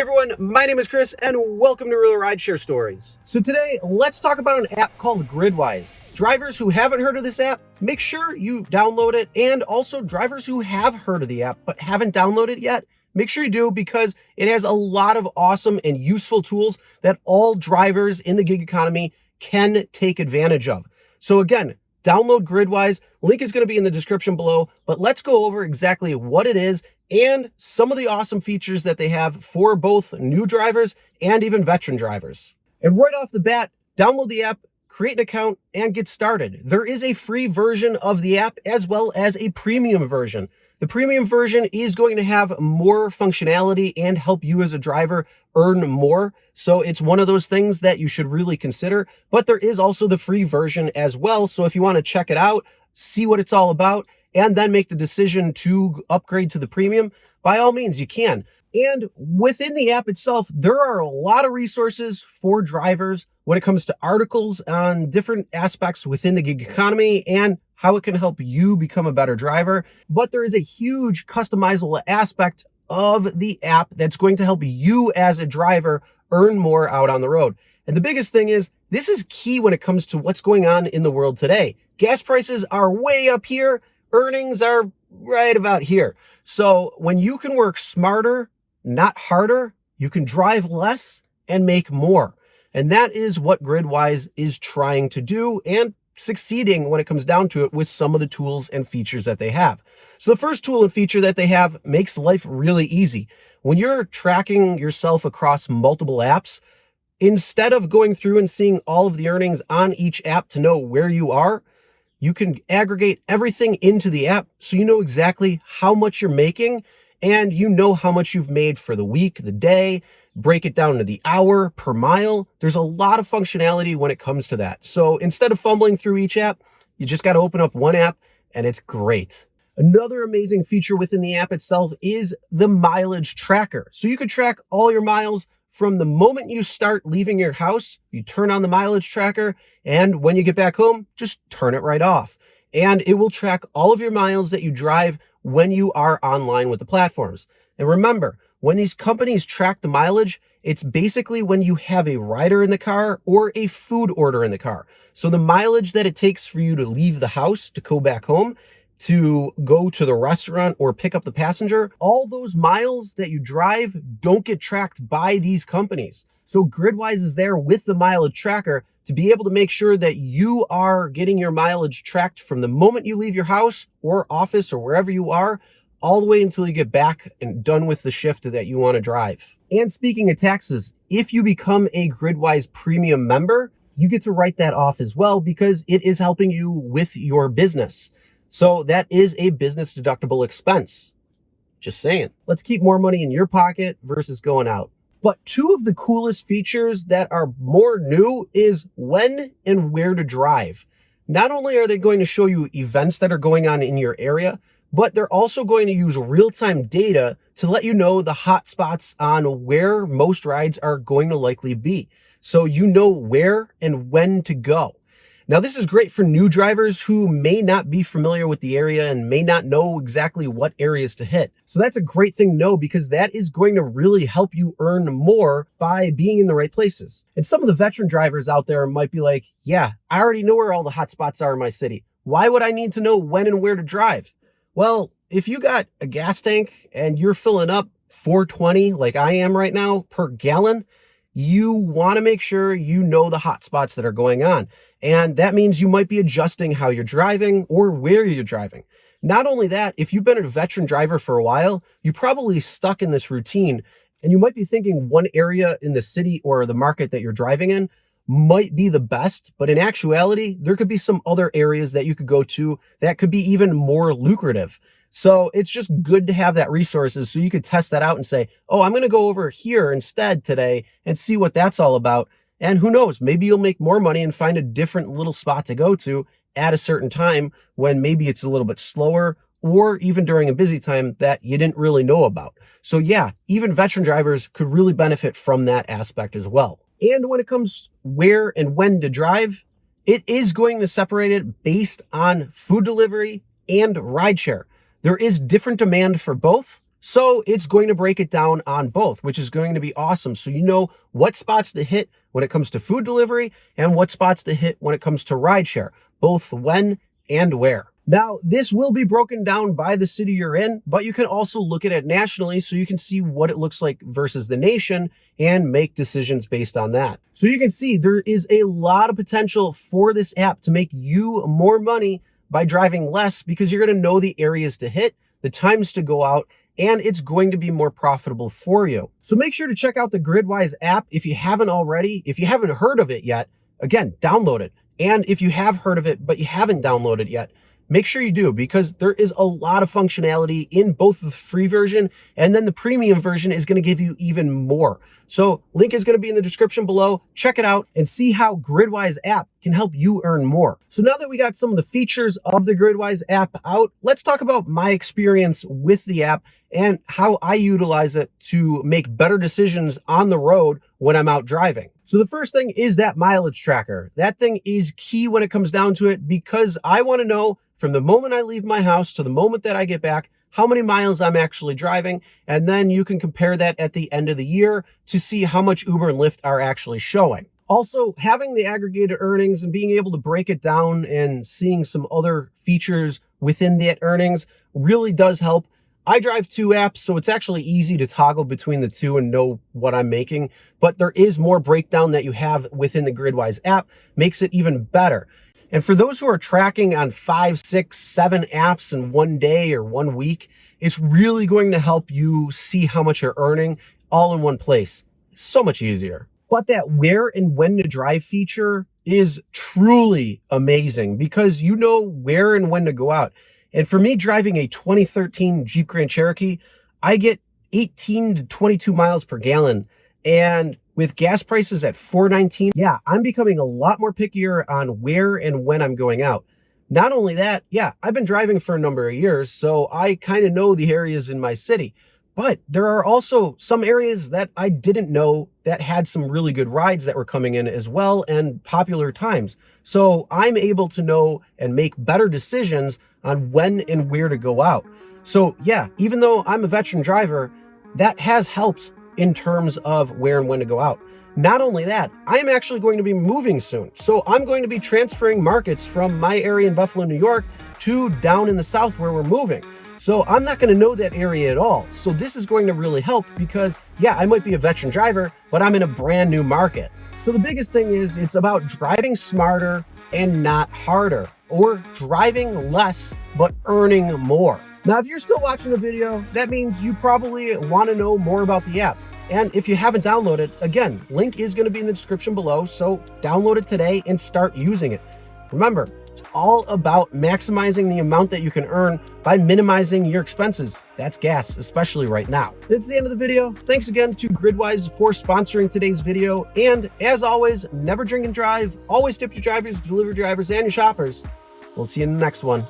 everyone, my name is Chris and welcome to Real Rideshare Stories. So today, let's talk about an app called Gridwise. Drivers who haven't heard of this app, make sure you download it. And also drivers who have heard of the app but haven't downloaded it yet, make sure you do because it has a lot of awesome and useful tools that all drivers in the gig economy can take advantage of. So again, download Gridwise. Link is going to be in the description below, but let's go over exactly what it is and some of the awesome features that they have for both new drivers and even veteran drivers. And right off the bat, download the app, create an account, and get started. There is a free version of the app as well as a premium version. The premium version is going to have more functionality and help you as a driver earn more. So it's one of those things that you should really consider, but there is also the free version as well. So if you want to check it out, see what it's all about, and then make the decision to upgrade to the premium, by all means, you can. And within the app itself, there are a lot of resources for drivers when it comes to articles on different aspects within the gig economy and how it can help you become a better driver. But there is a huge customizable aspect of the app that's going to help you as a driver earn more out on the road. And the biggest thing is, this is key when it comes to what's going on in the world today. Gas prices are way up here. Earnings are right about here. So when you can work smarter, not harder, you can drive less and make more. And that is what Gridwise is trying to do and succeeding when it comes down to it with some of the tools and features that they have. So the first tool and feature that they have makes life really easy. When you're tracking yourself across multiple apps, instead of going through and seeing all of the earnings on each app to know where you are, you can aggregate everything into the app so you know exactly how much you're making and you know how much you've made for the week, the day, break it down to the hour per mile. There's a lot of functionality when it comes to that. So instead of fumbling through each app, you just got to open up one app and it's great. Another amazing feature within the app itself is the mileage tracker. So you could track all your miles from the moment you start leaving your house. You turn on the mileage tracker, and when you get back home, just turn it right off. And it will track all of your miles that you drive when you are online with the platforms. And remember, when these companies track the mileage, it's basically when you have a rider in the car or a food order in the car. So the mileage that it takes for you to leave the house to go back home, to go to the restaurant or pick up the passenger, all those miles that you drive don't get tracked by these companies. So Gridwise is there with the mileage tracker to be able to make sure that you are getting your mileage tracked from the moment you leave your house or office or wherever you are, all the way until you get back and done with the shift that you want to drive. And speaking of taxes, if you become a Gridwise premium member, you get to write that off as well because it is helping you with your business. So that is a business deductible expense. Just saying. Let's keep more money in your pocket versus going out. But two of the coolest features that are more new is when and where to drive. Not only are they going to show you events that are going on in your area, but they're also going to use real-time data to let you know the hot spots on where most rides are going to likely be. So you know where and when to go. Now, this is great for new drivers who may not be familiar with the area and may not know exactly what areas to hit. So that's a great thing to know because that is going to really help you earn more by being in the right places. And some of the veteran drivers out there might be like, yeah, I already know where all the hot spots are in my city. Why would I need to know when and where to drive? Well, if you got a gas tank and you're filling up 420 like I am right now per gallon, you want to make sure you know the hot spots that are going on. And that means you might be adjusting how you're driving or where you're driving. Not only that, if you've been a veteran driver for a while, you're probably stuck in this routine and you might be thinking one area in the city or the market that you're driving in might be the best, but in actuality, there could be some other areas that you could go to that could be even more lucrative. So it's just good to have that resources so you could test that out and say, oh, I'm going to go over here instead today and see what that's all about. And who knows, maybe you'll make more money and find a different little spot to go to at a certain time when maybe it's a little bit slower or even during a busy time that you didn't really know about. So yeah, even veteran drivers could really benefit from that aspect as well. And when it comes where and when to drive, it is going to separate it based on food delivery and rideshare. There is different demand for both, So it's going to break it down on both, which is going to be awesome. So you know what spots to hit when it comes to food delivery and what spots to hit when it comes to rideshare, both when and where. Now, this will be broken down by the city you're in, but you can also look at it nationally so you can see what it looks like versus the nation and make decisions based on that. So you can see there is a lot of potential for this app to make you more money by driving less, because you're going to know the areas to hit, the times to go out, and it's going to be more profitable for you. So make sure to check out the Gridwise app if you haven't already. If you haven't heard of it yet, again, download it. And if you have heard of it, but you haven't downloaded it yet, make sure you do, because there is a lot of functionality in both the free version, and then the premium version is going to give you even more. So link is going to be in the description below. Check it out and see how Gridwise app can help you earn more. So now that we got some of the features of the Gridwise app out, let's talk about my experience with the app and how I utilize it to make better decisions on the road when I'm out driving. So the first thing is that mileage tracker. That thing is key when it comes down to it, because I want to know from the moment I leave my house to the moment that I get back, how many miles I'm actually driving. And then you can compare that at the end of the year to see how much Uber and Lyft are actually showing. Also, having the aggregated earnings and being able to break it down and seeing some other features within that earnings really does help. I drive 2 apps, so it's actually easy to toggle between the two and know what I'm making, but there is more breakdown that you have within the Gridwise app, makes it even better. And for those who are tracking on 5, 6, 7 apps in one day or 1 week, it's really going to help you see how much you're earning all in one place. So much easier. But that where and when to drive feature is truly amazing, because you know where and when to go out. And for me, driving a 2013 Jeep Grand Cherokee, I get 18 to 22 miles per gallon. And with gas prices at $4.19, yeah, I'm becoming a lot more pickier on where and when I'm going out. Not only that, yeah, I've been driving for a number of years, so I kind of know the areas in my city. But there are also some areas that I didn't know that had some really good rides that were coming in as well, and popular times. So I'm able to know and make better decisions on when and where to go out. So yeah, even though I'm a veteran driver, that has helped in terms of where and when to go out. Not only that, I'm actually going to be moving soon. So I'm going to be transferring markets from my area in Buffalo, New York to down in the South where we're moving. So I'm not going to know that area at all. So this is going to really help, because yeah, I might be a veteran driver, but I'm in a brand new market. So the biggest thing is it's about driving smarter and not harder, or driving less but earning more. Now, if you're still watching the video, that means you probably want to know more about the app. And if you haven't downloaded, again, link is going to be in the description below. So download it today and start using it. Remember, it's all about maximizing the amount that you can earn by minimizing your expenses. That's gas, especially right now. That's the end of the video. Thanks again to Gridwise for sponsoring today's video. And as always, never drink and drive. Always tip your drivers, delivery drivers, and your shoppers. We'll see you in the next one.